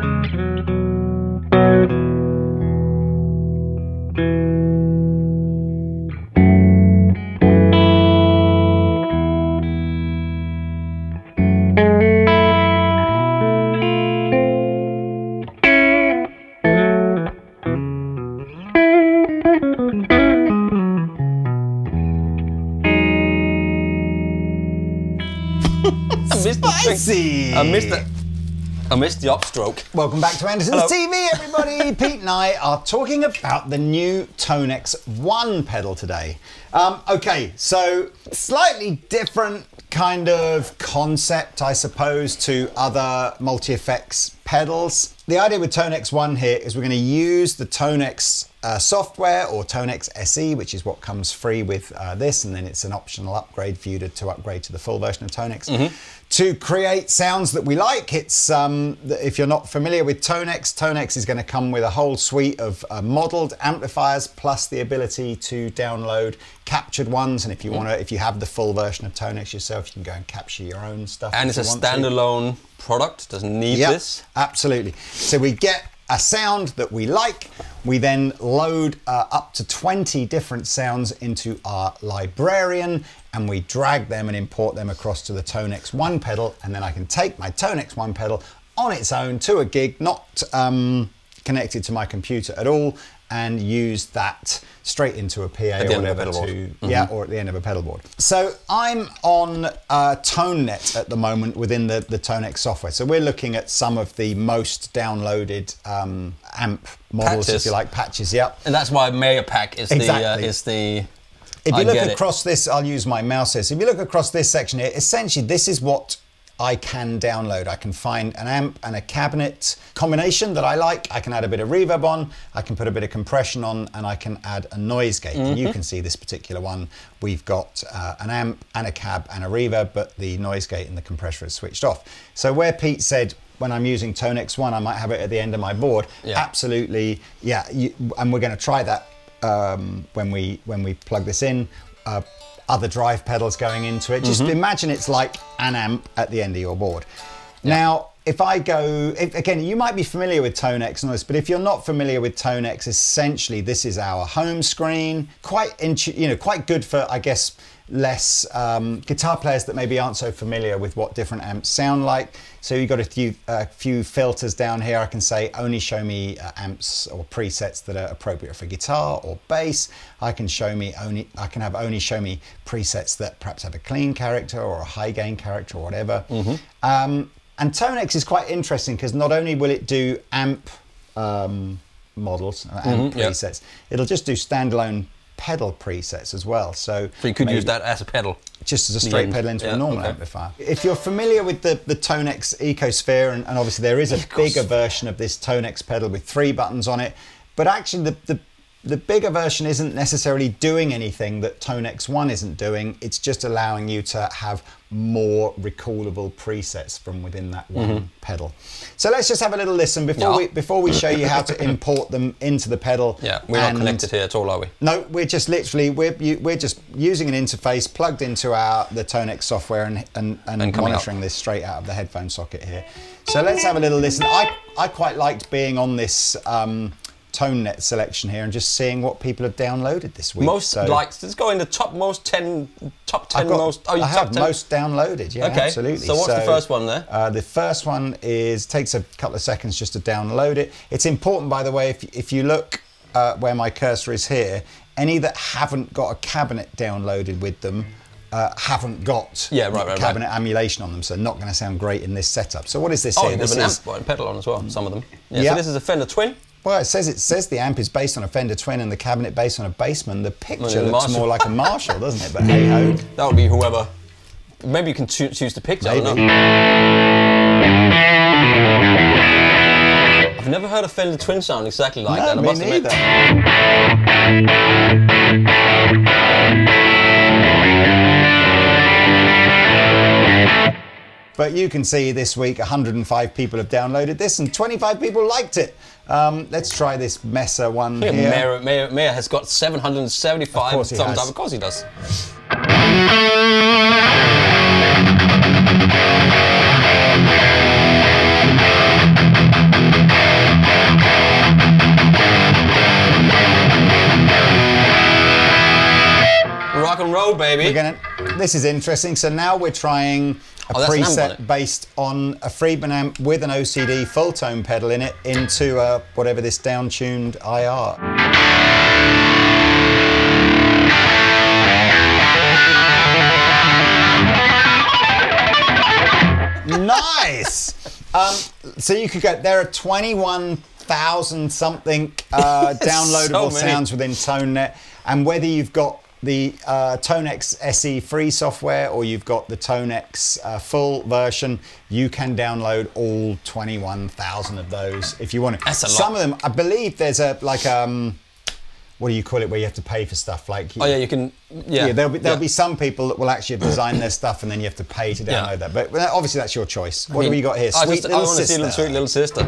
Spicy! I missed the upstroke. Welcome back to Andertons TV, everybody. Pete and I are talking about the new TONEX One pedal today. Okay, so slightly different kind of concept, I suppose, to other multi-effects pedals. The idea with TONEX One here is we're going to use the TONEX software, or TONEX SE, which is what comes free with this, and then it's an optional upgrade for you to upgrade to the full version of TONEX, to create sounds that we like. It's if you're not familiar with TONEX, TONEX is going to come with a whole suite of modeled amplifiers, plus the ability to download captured ones. And if you want to, if you have the full version of TONEX yourself, you can go and capture your own stuff. And it's a standalone product, doesn't need this. Absolutely. So we get a sound that we like. We then load up to 20 different sounds into our librarian, and we drag them and import them across to the TONEX One pedal, and then I can take my TONEX One pedal on its own to a gig, not connected to my computer at all, and use that straight into a PA or whatever or at the end of a pedal board. So I'm on ToneNet at the moment within the TONEX software. So we're looking at some of the most downloaded amp models, if you like, patches. Yep. And that's why Mayor Pack is the. If you look across this, I'll use my mouse here. So if you look across this section here, essentially this is what I can download. I can find an amp and a cabinet combination that I like. I can add a bit of reverb on, I can put a bit of compression on, and I can add a noise gate. And you can see this particular one, we've got an amp and a cab and a reverb, but the noise gate and the compressor is switched off. So where Pete said, when I'm using TONEX One, I might have it at the end of my board. Absolutely, yeah. And we're going to try that when we plug this in. Other drive pedals going into it. Just imagine it's like an amp at the end of your board. Now, if I go, again, you might be familiar with TONEX noise, but if you're not familiar with TONEX, essentially this is our home screen. Quite good for, I guess, less guitar players that maybe aren't so familiar with what different amps sound like. So you've got a few filters down here. I can say only show me amps or presets that are appropriate for guitar or bass. I can have only show me presets that perhaps have a clean character or a high gain character or whatever. And TONEX is quite interesting because not only will it do amp models, amp presets, it'll just do standalone pedal presets as well. So you could use that as a pedal. Just as a straight pedal into a normal amplifier. If you're familiar with the TONEX Ecosphere, and obviously there is a bigger version of this TONEX pedal with 3 buttons on it, but actually the bigger version isn't necessarily doing anything that TONEX One isn't doing. It's just allowing you to have more recallable presets from within that one pedal. So let's just have a little listen before we show you how to import them into the pedal. Yeah, we're not connected here at all, are we? No, we're just literally we're just using an interface plugged into the TONEX software and monitoring this straight out of the headphone socket here. So let's have a little listen. I quite liked being on this ToneNet selection here and just seeing what people have downloaded this week. Let's go in the top 10 most. I have most downloaded. Yeah, absolutely. So what's the first one there? The first one takes a couple of seconds just to download it. It's important, by the way, if you look where my cursor is here, any that haven't got a cabinet downloaded with them haven't got cabinet emulation on them, so not going to sound great in this setup. So what is this here? There's an amp and pedal on as well, some of them. So this is a Fender Twin. Well, it says the amp is based on a Fender Twin and the cabinet based on a Bassman. The picture looks more like a Marshall, doesn't it? But hey ho. That would be whoever. Maybe you can choose the picture. Maybe. I don't know. I've never heard a Fender Twin sound exactly like that. Me neither. But you can see this week 105 people have downloaded this and 25 people liked it. Let's try this Messer one here. Mayor has got 775 thumbs up. Of course he does. maybe. This is interesting. So now we're trying a preset based on a Friedman amp with an OCD full tone pedal in it into whatever this down-tuned IR. Nice! So you could go, there are 21,000 something downloadable sounds within ToneNet, and whether you've got the TONEX SE free software or you've got the TONEX full version, you can download all 21,000 of those if you want to. That's a lot. Some of them, I believe there's a, like, what do you call it, where you have to pay for stuff? Like, oh yeah, you can, yeah. There'll be some people that will actually design their stuff and then you have to pay to download that. But obviously that's your choice. What do we got here? Sweet Little Sister. Sweet Little Sister.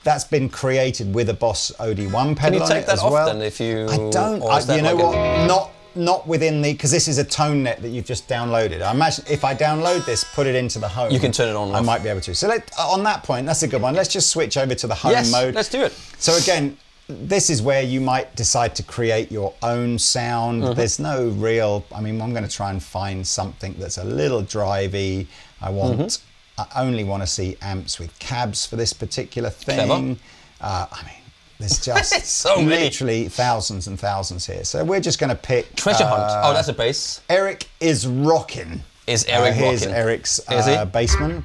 That's been created with a Boss OD1 pedal on it as well. Can you take that off then if you... I don't. You know what? Not within the, because this is a ToneNet that you've just downloaded. I imagine if I download this, put it into the home, you can turn it on and off. I might be able to. So on that point, that's a good one. Let's just switch over to the home mode. Let's do it. So again, this is where you might decide to create your own sound. There's no real, I mean, I'm going to try and find something that's a little drivey. I only want to see amps with cabs for this particular thing. I mean, there's just so literally thousands and thousands here. So we're just going to pick... Treasure Hunt. Oh, that's a bass. Eric is rocking. Is Eric rocking? Here's Eric's bassman.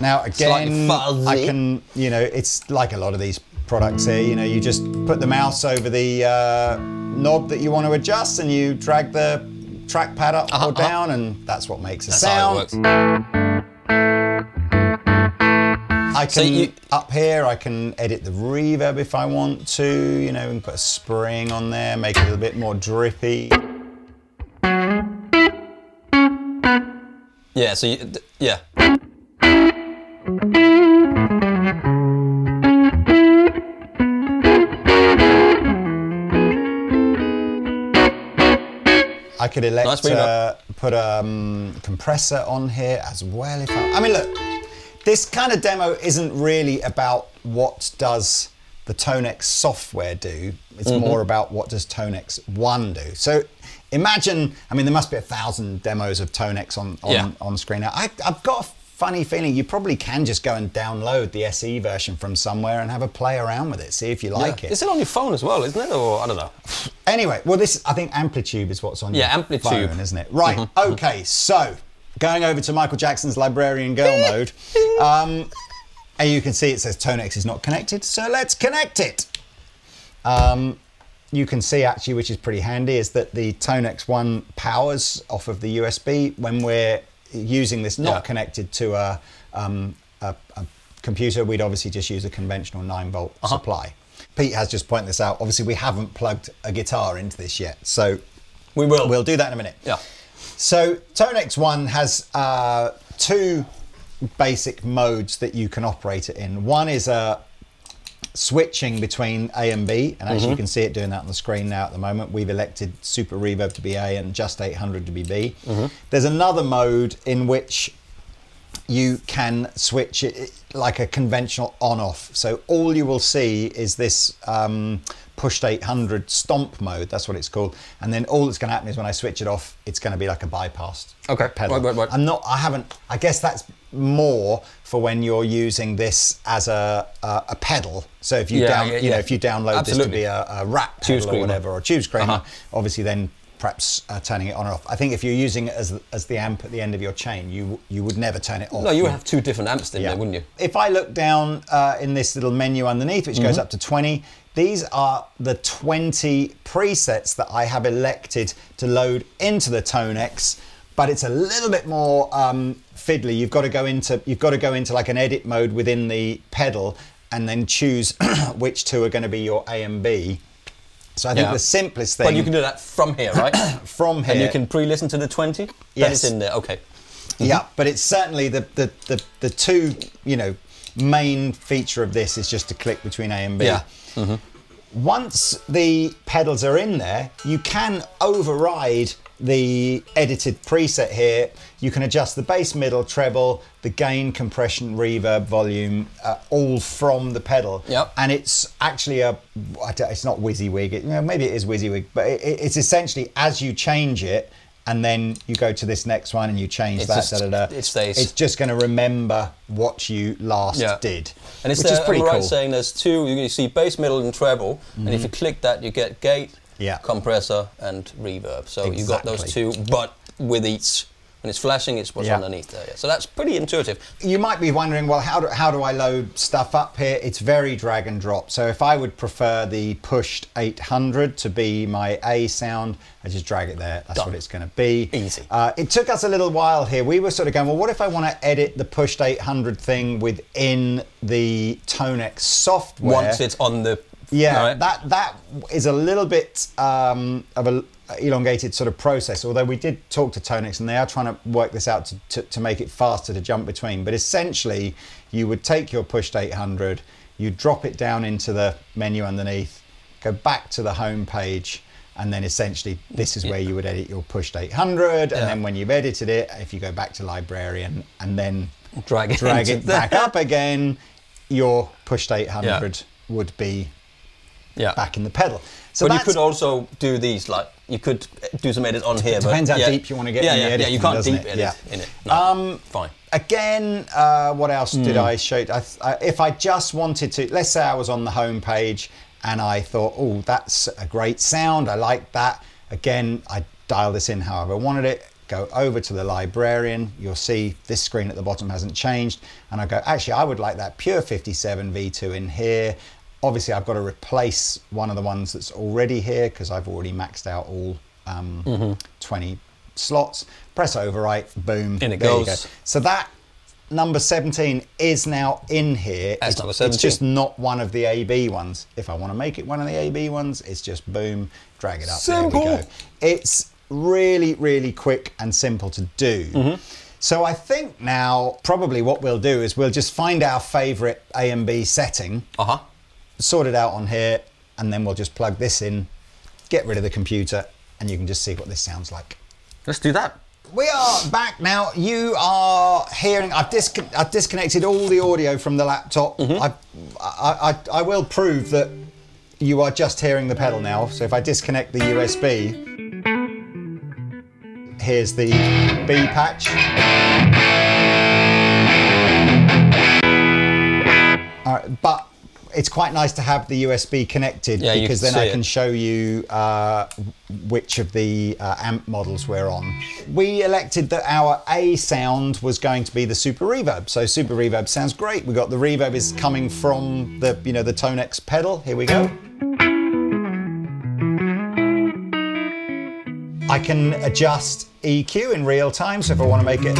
Now again, I can, you know, it's like a lot of these products here, you know, you just put the mouse over the knob that you want to adjust and you drag the trackpad up or down and that's what makes a sound. I can, up here, I can edit the reverb if I want to, you know, and put a spring on there, make it a little bit more drippy. Yeah, so yeah. I could elect to put a compressor on here as well. I mean, look, this kind of demo isn't really about what does the TONEX software do. It's more about what does TONEX One do. So imagine, I mean, there must be 1,000 demos of TONEX on screen now. I've got a funny feeling you probably can just go and download the SE version from somewhere and have a play around with it, see if you like it. Is it on your phone as well, isn't it? Or I don't know. Anyway, well, this, I think Amplitude is what's on your phone, isn't it? Right, okay, so going over to Michael Jackson's Librarian Girl mode, and you can see it says TONEX is not connected, so let's connect it. You can see actually, which is pretty handy, is that the TONEX One powers off of the USB when we're using this not connected to a computer. We'd obviously just use a conventional 9-volt supply. Pete has just pointed this out. Obviously, we haven't plugged a guitar into this yet, so we will. We'll do that in a minute. Yeah. So TONEX One has two basic modes that you can operate it in. One is switching between A and B, and as you can see it doing that on the screen now at the moment, we've elected Super Reverb to be A and Just 800 to be B. There's another mode in which you can switch it like a conventional on-off. So all you will see is this pushed 800 stomp mode, that's what it's called. And then all that's going to happen is when I switch it off, it's going to be like a bypassed pedal. Right. I guess that's more for when you're using this as a pedal. So if you if you download this to be a rack pedal or whatever, or a tube screamer, obviously then perhaps turning it on or off. I think if you're using it as the amp at the end of your chain, you would never turn it off. No, you would have two different amps in there, wouldn't you? If I look down in this little menu underneath, which goes up to 20, these are the 20 presets that I have elected to load into the TONEX, but it's a little bit more fiddly. You've got to go into like an edit mode within the pedal and then choose which two are going to be your A and B. So I think the simplest thing... But you can do that from here, right? From here. And you can pre-listen to the 20? Yes. That is in there, okay. Yeah, but it's certainly the two, you know, main feature of this is just to click between A and B. Yeah. Once the pedals are in there, you can override the edited preset here. You can adjust the bass, middle, treble, the gain, compression, reverb, volume, all from the pedal. Yep. And it's actually it's not WYSIWYG, you know, maybe it is WYSIWYG, but it's essentially as you change it, and then you go to this next one and you change It stays. It's just going to remember what you last did. And it's which is pretty am I right cool. saying there's two, you see bass, middle and treble, and if you click that you get gate, compressor and reverb. So you got those two, but with each. When it's flashing, it's what's underneath there. Yeah. So that's pretty intuitive. You might be wondering, well, how do I load stuff up here? It's very drag and drop. So if I would prefer the pushed 800 to be my A sound, I just drag it there. That's what it's going to be. Easy. It took us a little while here. We were sort of going, well, what if I want to edit the pushed 800 thing within the TONEX software? Once it's on the... Yeah, right. that is a little bit of a elongated sort of process, although we did talk to TONEX and they are trying to work this out to make it faster to jump between. But essentially, you would take your pushed 800, you drop it down into the menu underneath, go back to the home page, and then essentially this is where you would edit your pushed 800, and then when you've edited it, if you go back to Librarian and then drag it back up again, your pushed 800 would be back in the pedal. So but you could also do these, like, you could do some edits on here. It depends how deep you want to get in the editing. Yeah, you can't deep edit in it. No, fine. Again, what else did I show? If I just wanted to, let's say I was on the home page and I thought, oh, that's a great sound, I like that. Again, I dial this in however I wanted it, go over to the Librarian, you'll see this screen at the bottom hasn't changed, and I go, actually, I would like that pure 57 V2 in here. Obviously, I've got to replace one of the ones that's already here because I've already maxed out all 20 slots. Press overwrite, boom, in it there goes. you go. So that number 17 is now in here. That's number 17. It's just not one of the AB ones. If I want to make it one of the AB ones, it's just boom, drag it up. Simple. There we go. It's really, really quick and simple to do. So I think now probably what we'll do is we'll just find our favorite A and B setting. Sort it out on here, and then we'll just plug this in, get rid of the computer, and you can just see what this sounds like. Let's do that. We are back now. You are hearing, I've disconnected all the audio from the laptop. I will prove that you are just hearing the pedal now. So if I disconnect the USB, here's the B patch. All right, but it's quite nice to have the USB connected because then I can show you which of the amp models we're on. We elected that our A sound was going to be the Super Reverb. So Super Reverb sounds great. We got the reverb is coming from the the TONEX pedal. Here we go. I can adjust EQ in real time. So if I want to make it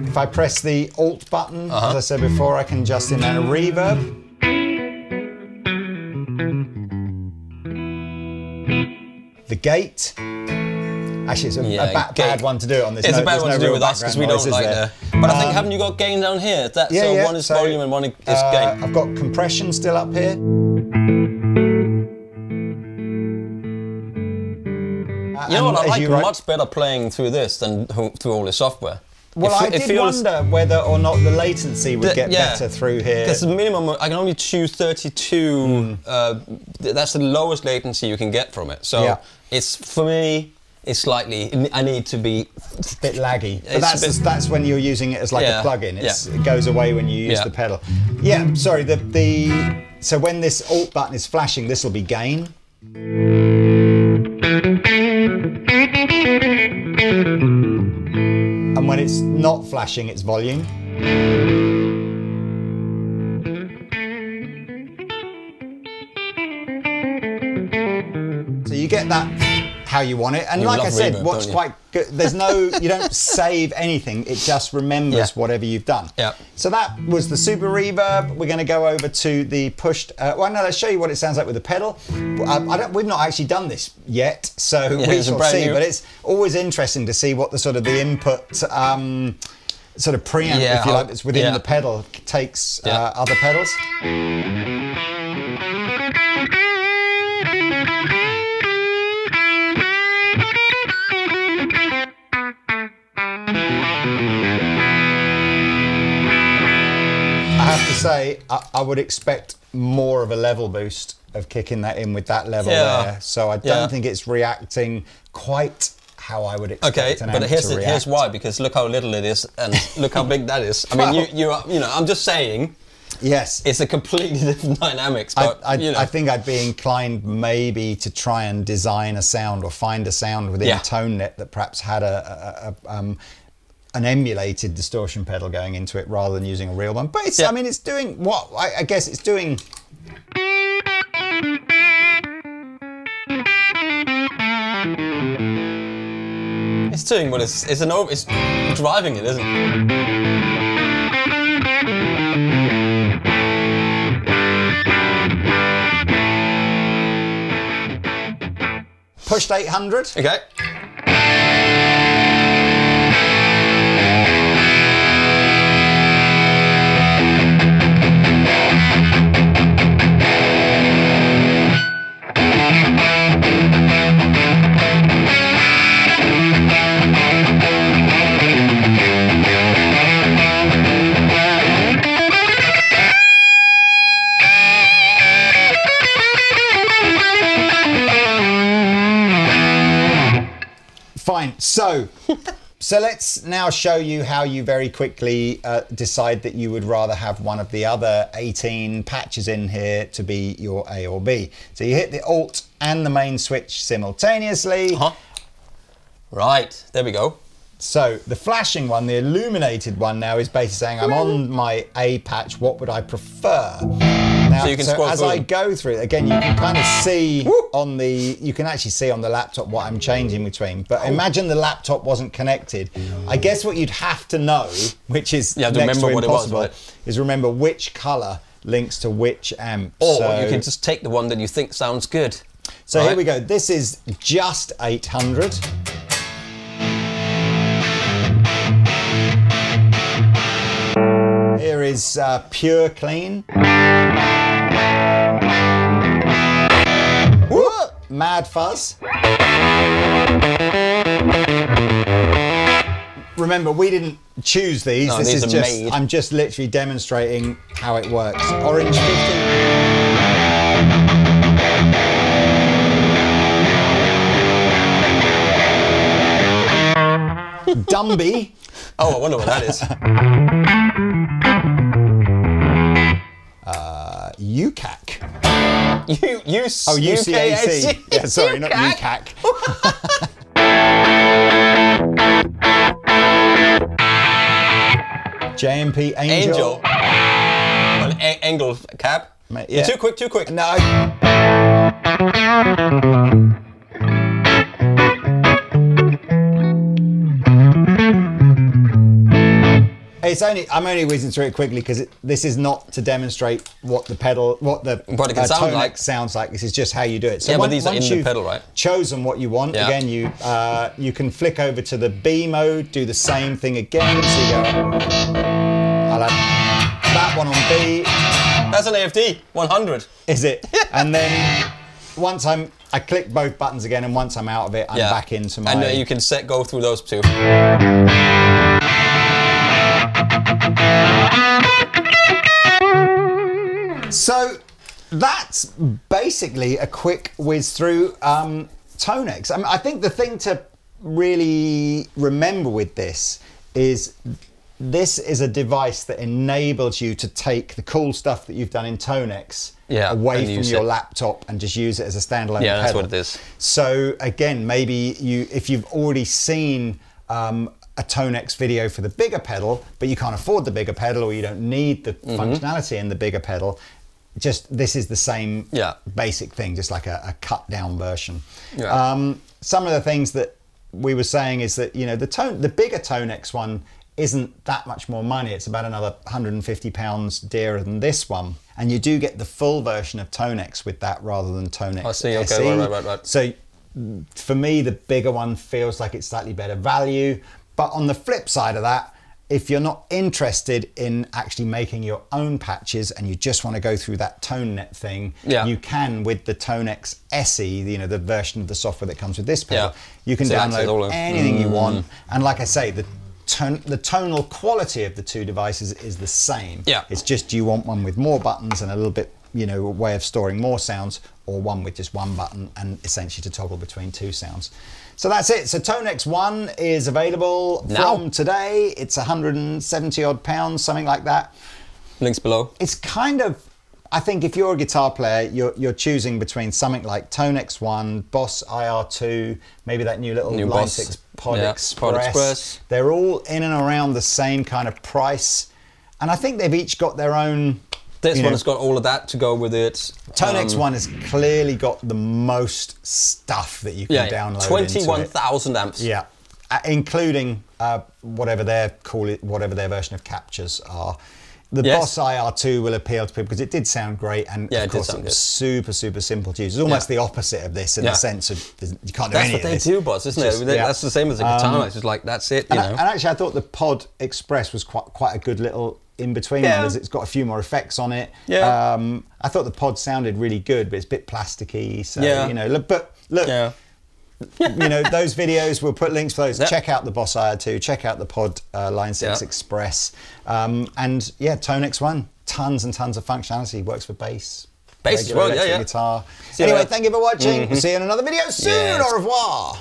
if I press the Alt button, as I said before, I can adjust the amount of reverb. The gate. Actually, it's a bad one to do it on this. It's a bad one to do with us because we don't like that. But I think, haven't you got gain down here? So one is volume and one is gain. I've got compression still up here. You know what, I like much better playing through this than through all the software. Well, I did wonder whether or not the latency would get better through here. Because the minimum, I can only choose 32. That's the lowest latency you can get from it. So it's, for me, it's slightly, I need to be... It's a bit laggy. But that's when you're using it as like a plug-in. It goes away when you use the pedal. Yeah, sorry, so when this Alt button is flashing, this will be gain. And when it's not flashing, it's volume. So you get that how you want it. And like I said, reverb, what's quite good, there's no, you don't save anything. It just remembers whatever you've done. Yeah. So that was the super reverb. We're going to go over to the pushed. Well, no, let's show you what it sounds like with the pedal. We've not actually done this yet, so we shall see. But it's always interesting to see what the sort of the input. Sort of preamp, if you like, that's within the pedal takes other pedals. I have to say, I would expect more of a level boost of kicking that in with that level there. So I don't think it's reacting quite how I would expect an amp to react. Here's why, because look how little it is and look how big that is. I mean, you know, I'm just saying. Yes. It's a completely different dynamics, but I think I'd be inclined maybe to try and design a sound or find a sound within ToneNet that perhaps had an emulated distortion pedal going into it rather than using a real one. But it's, I mean, it's doing what I guess it's doing. It's doing what it's driving it, isn't it? Pushed 800. Okay. Fine. So let's now show you how you very quickly decide that you would rather have one of the other 18 patches in here to be your A or B. So you hit the Alt and the main switch simultaneously. Right, there we go. So the flashing one, the illuminated one now is basically saying I'm on my A patch, what would I prefer? Now, so you can scroll as through I go through it, again, you can kind of see on the, you can actually see on the laptop what I'm changing between. But imagine the laptop wasn't connected. I guess what you'd have to know, which is you have to remember what impossible, it was, is remember which color links to which amp. Or you can just take the one that you think sounds good. So here we go. This is just 800. Here is pure clean. Mad fuzz. Remember, we didn't choose these. No, this these is are just, made. I'm just literally demonstrating how it works. Orange 50. Dumby. Oh, I wonder what that is. UCAC. UCAC. Yeah, sorry, not UCAC. JMP Angel. An angle cab. Yeah. Too quick. No. I'm only whizzing through it quickly because this is not to demonstrate what the pedal, what the TONEX sounds like. This is just how you do it. So but these are in the pedal, right? Chosen what you want. Again, you can flick over to the B mode, do the same thing again. So you go, I'll add that one on B. That's an AFD 100. Is it? And then once I click both buttons again, and once I'm out of it, I'm back into my. And you can go through those two. So that's basically a quick whiz through TONEX. I think the thing to really remember with this is a device that enables you to take the cool stuff that you've done in TONEX away from your laptop and just use it as a standalone pedal. That's what it is. So again, maybe if you've already seen a TONEX video for the bigger pedal, but you can't afford the bigger pedal or you don't need the functionality in the bigger pedal, this is the same basic thing, just like a cut down version. some of the things that we were saying is that, you know, the bigger TONEX One isn't that much more money. It's about another £150 dearer than this one. And you do get the full version of TONEX with that rather than TONEX I see, SE. okay, right. So for me, the bigger one feels like it's slightly better value. But on the flip side of that, if you're not interested in actually making your own patches and you just want to go through that ToneNet thing, you can with the TONEX SE, you know, the version of the software that comes with this pedal, you can download anything you want. And like I say, the tonal quality of the two devices is the same. It's just you want one with more buttons and a little bit, you know, a way of storing more sounds, or one with just one button and essentially to toggle between two sounds. So that's it. So TONEX One is available from today. It's 170 odd pounds, something like that. Links below. It's kind of, I think if you're a guitar player, you're choosing between something like TONEX One, Boss IR2, maybe that new little Line 6 Pod Express. They're all in and around the same kind of price. And I think they've each got their own... This one has got all of that to go with it. TONEX One has clearly got the most stuff that you can download. 21,000 amps. Yeah, including whatever their version of captures are. The Boss IR2 will appeal to people because it did sound great, and of course it was super simple to use. It's almost the opposite of this in the sense of you can't do any of this. That's what they do, Boss, isn't it? That's the same as a guitar. It's just like that's it. You know? And actually, I thought the Pod Express was quite a good little in between one. It's got a few more effects on it. I thought the Pod sounded really good, but it's a bit plasticky. So you know, but look. You know, those videos, we'll put links for those. Check out the Boss IR2, check out the Pod Line 6 Express. And yeah, TONEX One, tons and tons of functionality. Works for bass. Bass as well, guitar. Anyway, thank you for watching. We'll see you in another video soon. Au revoir.